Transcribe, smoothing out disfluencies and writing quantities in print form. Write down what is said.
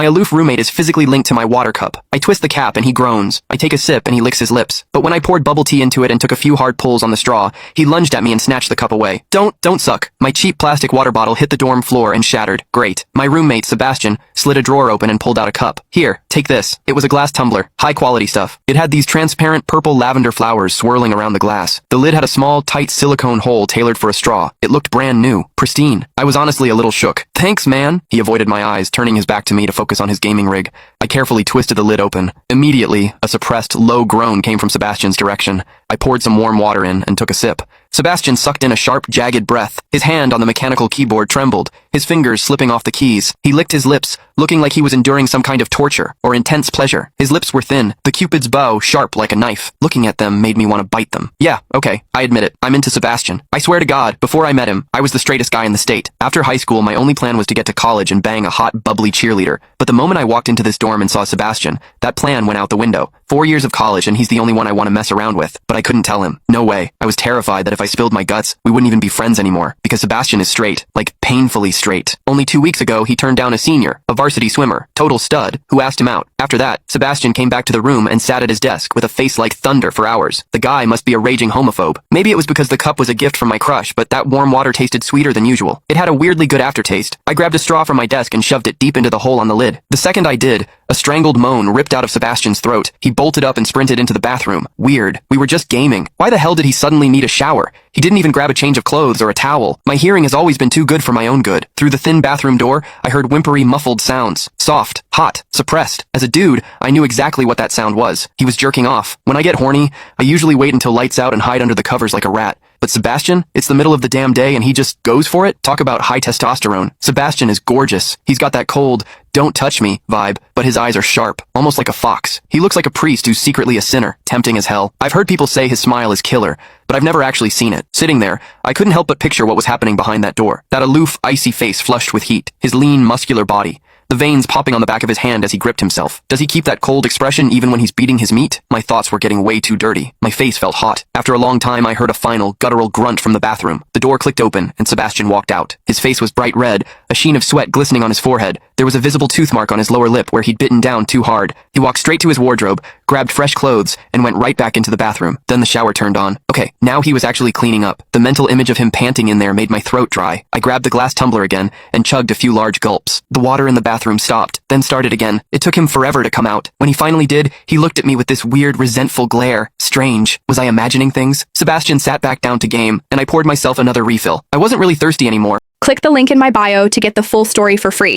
My aloof roommate is physically linked to my water cup. I twist the cap and he groans. I take a sip and he licks his lips. But when I poured bubble tea into it and took a few hard pulls on the straw, he lunged at me and snatched the cup away. Don't suck. My cheap plastic water bottle hit the dorm floor and shattered. Great. My roommate, Sebastian, slid a drawer open and pulled out a cup. Here, take this. It was a glass tumbler. High quality stuff. It had these transparent purple lavender flowers swirling around the glass. The lid had a small, tight silicone hole tailored for a straw. It looked brand new. Pristine. I was honestly a little shook. Thanks, man. He avoided my eyes, turning his back to me to focus on his gaming rig. I carefully twisted the lid open. Immediately, a suppressed, low groan came from Sebastian's direction. I poured some warm water in and took a sip. Sebastian sucked in a sharp, jagged breath. His hand on the mechanical keyboard trembled, his fingers slipping off the keys. He licked his lips, looking like he was enduring some kind of torture or intense pleasure. His lips were thin, the Cupid's bow sharp like a knife. Looking at them made me want to bite them. Yeah, okay, I admit it. I'm into Sebastian. I swear to God, before I met him, I was the straightest guy in the state. After high school, my only plan was to get to college and bang a hot, bubbly cheerleader. But the moment I walked into this dorm and saw Sebastian, that plan went out the window. 4 years of college and he's the only one I want to mess around with. But I couldn't tell him. No way. I was terrified that if I spilled my guts, we wouldn't even be friends anymore. Because Sebastian is straight. Like, painfully straight. Only 2 weeks ago, he turned down a senior, a varsity swimmer, total stud, who asked him out. After that, Sebastian came back to the room and sat at his desk with a face like thunder for hours. The guy must be a raging homophobe. Maybe it was because the cup was a gift from my crush, but that warm water tasted sweeter than usual. It had a weirdly good aftertaste. I grabbed a straw from my desk and shoved it deep into the hole on the lid. The second I did, a strangled moan ripped out of Sebastian's throat. He bolted up and sprinted into the bathroom. Weird. We were just gaming. Why the hell did he suddenly need a shower? He didn't even grab a change of clothes or a towel. My hearing has always been too good for my own good. Through the thin bathroom door, I heard whimpery, muffled sounds. Soft, hot, suppressed. As a dude, I knew exactly what that sound was. He was jerking off. When I get horny, I usually wait until lights out and hide under the covers like a rat. But Sebastian, it's the middle of the damn day and he just goes for it? Talk about high testosterone. Sebastian is gorgeous. He's got that cold, don't touch me vibe, but his eyes are sharp, almost like a fox. He looks like a priest who's secretly a sinner, tempting as hell. I've heard people say his smile is killer, but I've never actually seen it. Sitting there, I couldn't help but picture what was happening behind that door. That aloof, icy face flushed with heat, his lean, muscular body, the veins popping on the back of his hand as he gripped himself. Does he keep that cold expression even when he's beating his meat? My thoughts were getting way too dirty. My face felt hot. After a long time, I heard a final, guttural grunt from the bathroom. The door clicked open, and Sebastian walked out. His face was bright red, a sheen of sweat glistening on his forehead. There was a visible tooth mark on his lower lip where he'd bitten down too hard. He walked straight to his wardrobe, grabbed fresh clothes, and went right back into the bathroom. Then the shower turned on. Okay, now he was actually cleaning up. The mental image of him panting in there made my throat dry. I grabbed the glass tumbler again and chugged a few large gulps. The water in the bathroom stopped, then started again. It took him forever to come out. When he finally did, he looked at me with this weird, resentful glare. Strange. Was I imagining things? Sebastian sat back down to game, and I poured myself another refill. I wasn't really thirsty anymore. Click the link in my bio to get the full story for free.